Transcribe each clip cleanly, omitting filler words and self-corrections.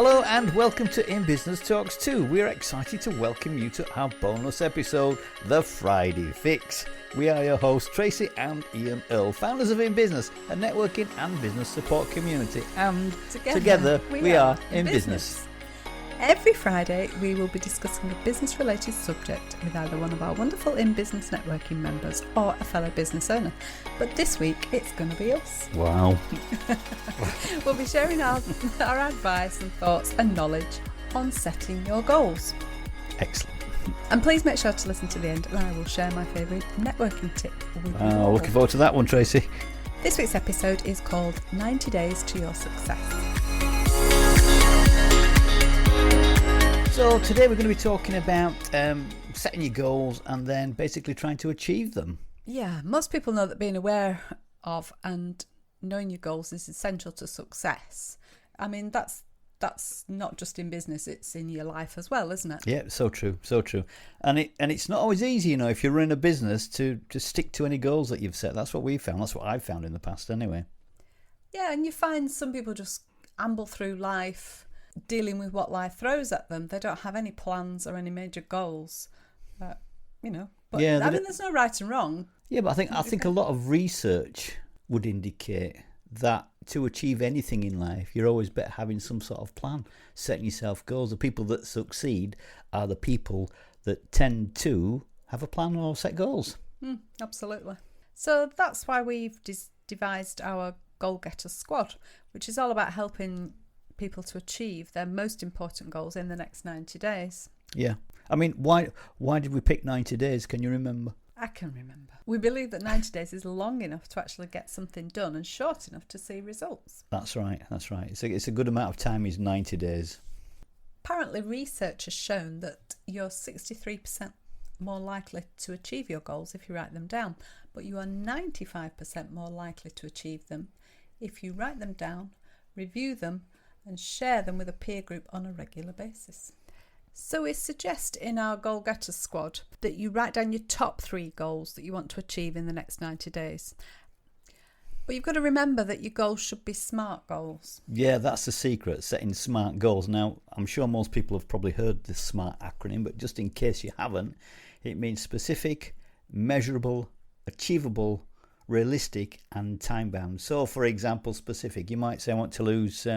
Hello and welcome to In Business Talks 2. We're excited to welcome you to our bonus episode, The Friday Fix. We are your hosts, Tracey and Ian Earl, founders of In Business, a networking and business support community. And together we are In Business. Every Friday we will be discussing a business related subject with either one of our wonderful In Business networking members or a fellow business owner. But this week it's going to be us. Wow. We'll be sharing our advice and thoughts and knowledge on setting your goals. Excellent. And please make sure to listen to the end and I will share my favourite networking tip with you all. Looking forward to that one, Tracey. This week's episode is called 90 Days to Your Success. So today we're going to be talking about setting your goals and then basically trying to achieve them. Yeah, most people know that being aware of and knowing your goals is essential to success. I mean, that's not just in business, it's in your life as well, isn't it? Yeah, so true. And it's not always easy, if you're running a business to stick to any goals that you've set. That's what we found. That's what I've found in the past anyway. Yeah, and you find some people just amble through life dealing with what life throws at them. They don't have any plans or any major goals, but yeah, I mean, there's no right and wrong. Yeah, but I think a lot of research would indicate that to achieve anything in life, you're always better having some sort of plan, setting yourself goals. The people that succeed are the people that tend to have a plan or set goals. Absolutely. So that's why we've devised our Goal Getter Squad, which is all about helping people to achieve their most important goals in the next 90 days. Yeah. I mean, why did we pick 90 days? Can you remember? I can remember. We believe that 90 days is long enough to actually get something done and short enough to see results. That's right. It's a good amount of time is 90 days. Apparently, research has shown that you're 63% more likely to achieve your goals if you write them down, but you are 95% more likely to achieve them if you write them down, review them, and share them with a peer group on a regular basis. So we suggest in our Goal Getter Squad that you write down your top 3 goals that you want to achieve in the next 90 days. But you've got to remember that your goals should be SMART goals. Yeah, that's the secret, setting SMART goals. Now, I'm sure most people have probably heard the SMART acronym, but just in case you haven't, it means specific, measurable, achievable, realistic and time-bound. So, for example, specific, you might say I want to lose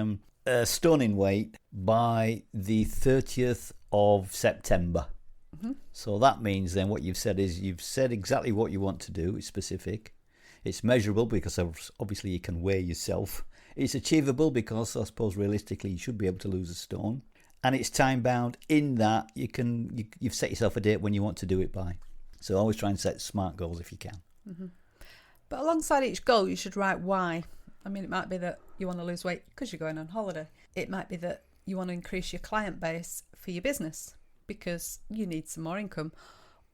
a stone in weight by the 30th of September. Mm-hmm. So that means then what you've said is you've said exactly what you want to do. It's specific. It's measurable because obviously you can weigh yourself. It's achievable because I suppose realistically you should be able to lose a stone. And it's time-bound in that you've set yourself a date when you want to do it by. So always try and set SMART goals if you can. Mm-hmm. But alongside each goal you should write why. I mean, it might be that you want to lose weight because you're going on holiday. It might be that you want to increase your client base for your business because you need some more income.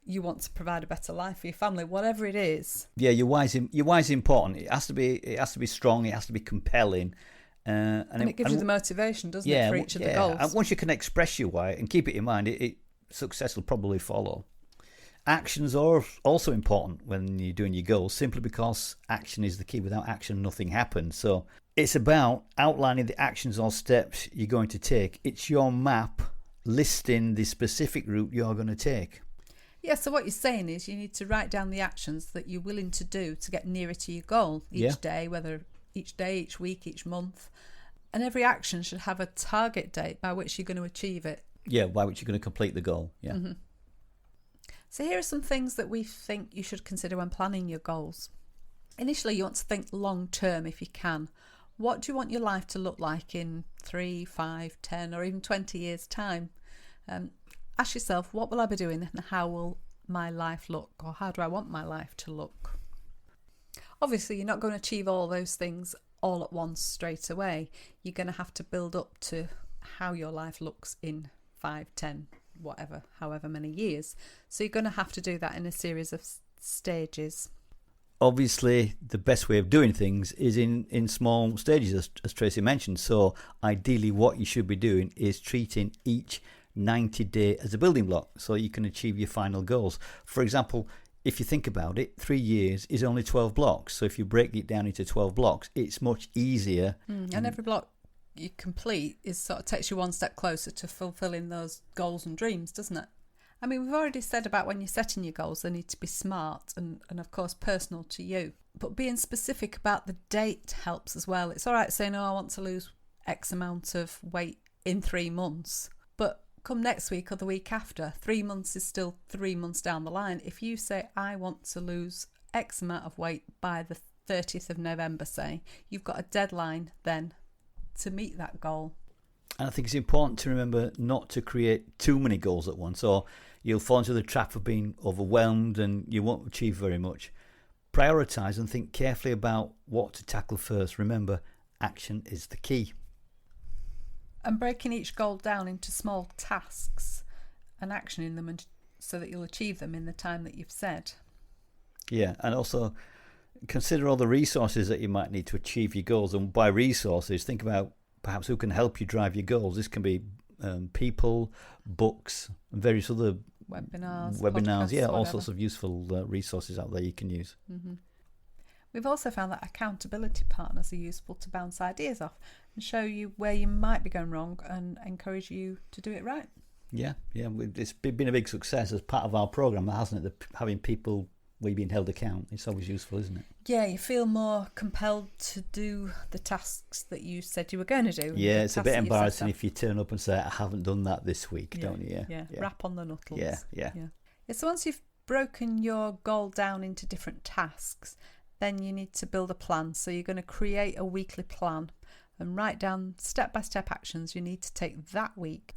You want to provide a better life for your family, whatever it is. Yeah, your why is important. It has to be strong. It has to be compelling. And it gives you the motivation, doesn't it, for each of the goals? And once you can express your why and keep it in mind, success will probably follow. Actions are also important when you're doing your goals, simply because action is the key. Without action, nothing happens. So it's about outlining the actions or steps you're going to take. It's your map listing the specific route you're going to take. Yeah, so what you're saying is you need to write down the actions that you're willing to do to get nearer to your goal each day, whether each day, each week, each month. And every action should have a target date by which you're going to achieve it. Yeah, by which you're going to complete the goal. Yeah. Mm-hmm. So here are some things that we think you should consider when planning your goals. Initially, you want to think long term if you can. What do you want your life to look like in 3, 5, 10 or even 20 years' time? Ask yourself, what will I be doing and how will my life look, or how do I want my life to look? Obviously, you're not going to achieve all those things all at once straight away. You're going to have to build up to how your life looks in 5, 10, whatever, however many years. So you're going to have to do that in a series of stages. Obviously, the best way of doing things is in small stages, as Tracey mentioned. So ideally, what you should be doing is treating each 90-day as a building block so you can achieve your final goals. For example, if you think about it, 3 years is only 12 blocks. So if you break it down into 12 blocks, it's much easier. And every block you complete is sort of takes you one step closer to fulfilling those goals and dreams, doesn't it? I mean, we've already said about when you're setting your goals, they need to be SMART and of course personal to you. But being specific about the date helps as well. It's all right saying, I want to lose X amount of weight in 3 months. But come next week or the week after, 3 months is still 3 months down the line. If you say, I want to lose X amount of weight by the 30th of November, say, you've got a deadline then to meet that goal. And I think it's important to remember not to create too many goals at once, or you'll fall into the trap of being overwhelmed and you won't achieve very much. Prioritise and think carefully about what to tackle first. Remember, action is the key. And breaking each goal down into small tasks and actioning them so that you'll achieve them in the time that you've said. Yeah, and also consider all the resources that you might need to achieve your goals. And by resources, think about perhaps who can help you drive your goals. This can be people, books, and various other webinars, yeah, all whatever. sorts of useful resources out there you can use. Mm-hmm. We've also found that accountability partners are useful to bounce ideas off and show you where you might be going wrong and encourage you to do it right. Yeah, it's been a big success as part of our programme, hasn't it? Having people where you're being held account. It's always useful, isn't it? Yeah, you feel more compelled to do the tasks that you said you were going to do. Yeah, it's a bit embarrassing if you turn up and say, I haven't done that this week, yeah, don't you? Yeah, rap on the knuckles. Yeah. So once you've broken your goal down into different tasks, then you need to build a plan. So you're going to create a weekly plan and write down step-by-step actions you need to take that week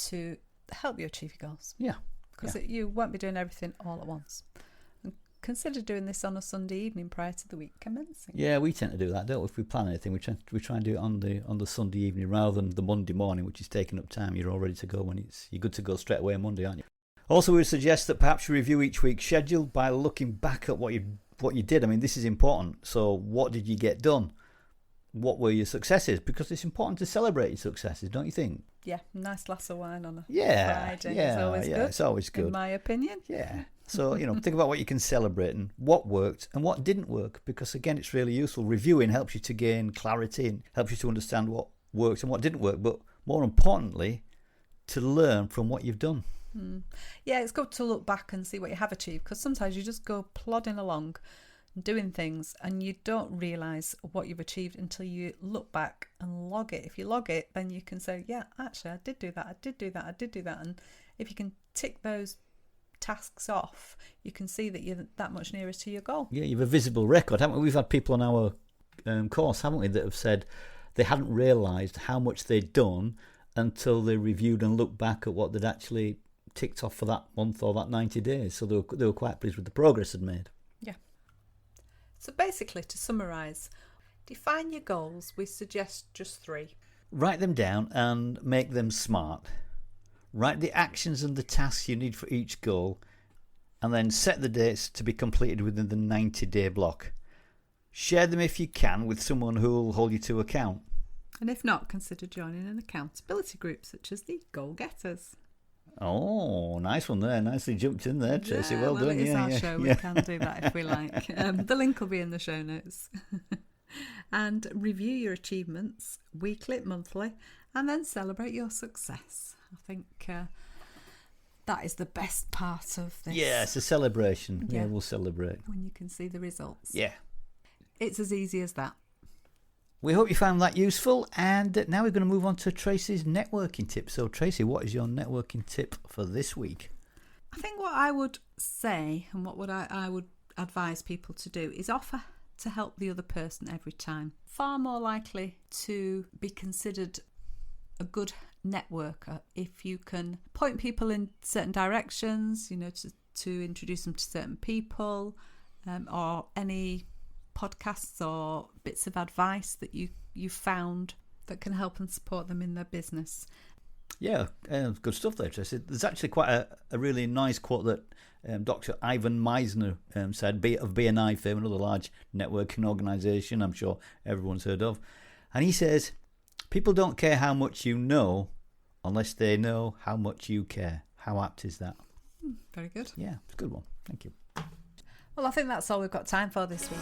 to help you achieve your goals. Yeah. Because you won't be doing everything all at once. Consider doing this on a Sunday evening prior to the week commencing. Yeah, we tend to do that, don't we? If we plan anything, we try and do it on the Sunday evening rather than the Monday morning, which is taking up time. You're all ready to go when you're good to go straight away on Monday, aren't you? Also, we would suggest that perhaps you review each week's schedule by looking back at what you did. I mean, this is important. So, what did you get done? What were your successes? Because it's important to celebrate your successes, don't you think? Yeah, nice glass of wine on a Yeah, Friday. It's always good. It's always good. In my opinion. Yeah. So, think about what you can celebrate and what worked and what didn't work. Because, again, it's really useful. Reviewing helps you to gain clarity and helps you to understand what worked and what didn't work. But more importantly, to learn from what you've done. Yeah, it's good to look back and see what you have achieved. Because sometimes you just go plodding along doing things and you don't realise what you've achieved until you look back and log it. If you log it, then you can say, yeah, actually, I did do that. And if you can tick those tasks off, you can see that you're that much nearer to your goal. Yeah, you have a visible record, haven't we? We've had people on our course, haven't we, that have said they hadn't realised how much they'd done until they reviewed and looked back at what they'd actually ticked off for that month or that 90 days. So they were quite pleased with the progress they'd made. Yeah. So basically, to summarise, define your goals. We suggest just 3. Write them down and make them SMART. Write the actions and the tasks you need for each goal, and then set the dates to be completed within the 90-day block. Share them if you can with someone who will hold you to account. And if not, consider joining an accountability group such as the Goal Getters. Oh, nice one there. Nicely jumped in there, Tracey. Well done. It is our show. We can do that if we like. The link will be in the show notes. And review your achievements weekly, monthly, and then celebrate your success. I think that is the best part of this. Yeah, it's a celebration. Yeah, we'll celebrate. When you can see the results. Yeah. It's as easy as that. We hope you found that useful, and now we're going to move on to Tracey's networking tip. So, Tracey, what is your networking tip for this week? I think what I would say and what I would advise people to do is offer to help the other person every time. Far more likely to be considered a good networker if you can point people in certain directions, to introduce them to certain people, or any podcasts or bits of advice that you found that can help and support them in their business. Yeah, good stuff there, Tracey. There's actually quite a really nice quote that Dr. Ivan Meisner said, of BNI fame, another large networking organisation I'm sure everyone's heard of. And he says, people don't care how much you know unless they know how much you care. How apt is that? Very good. Yeah, it's a good one. Thank you. Well, I think that's all we've got time for this week.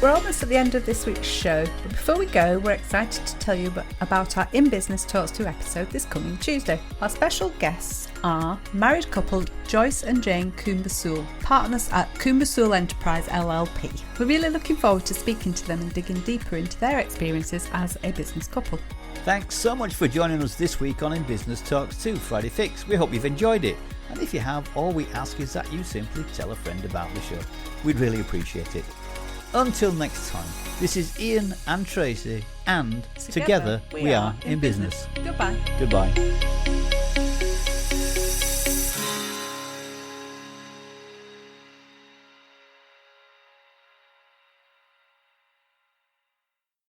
We're almost at the end of this week's show, but before we go, we're excited to tell you about our In Business Talks 2 episode this coming Tuesday. Our special guests are married couple Joyce and Jane Kumbasul, partners at Kumbasul Enterprise LLP. We're really looking forward to speaking to them and digging deeper into their experiences as a business couple. Thanks so much for joining us this week on In Business Talks 2 Friday Fix. We hope you've enjoyed it. And if you have, all we ask is that you simply tell a friend about the show. We'd really appreciate it. Until next time, this is Ian and Tracey, and together we are in business. Goodbye. Goodbye.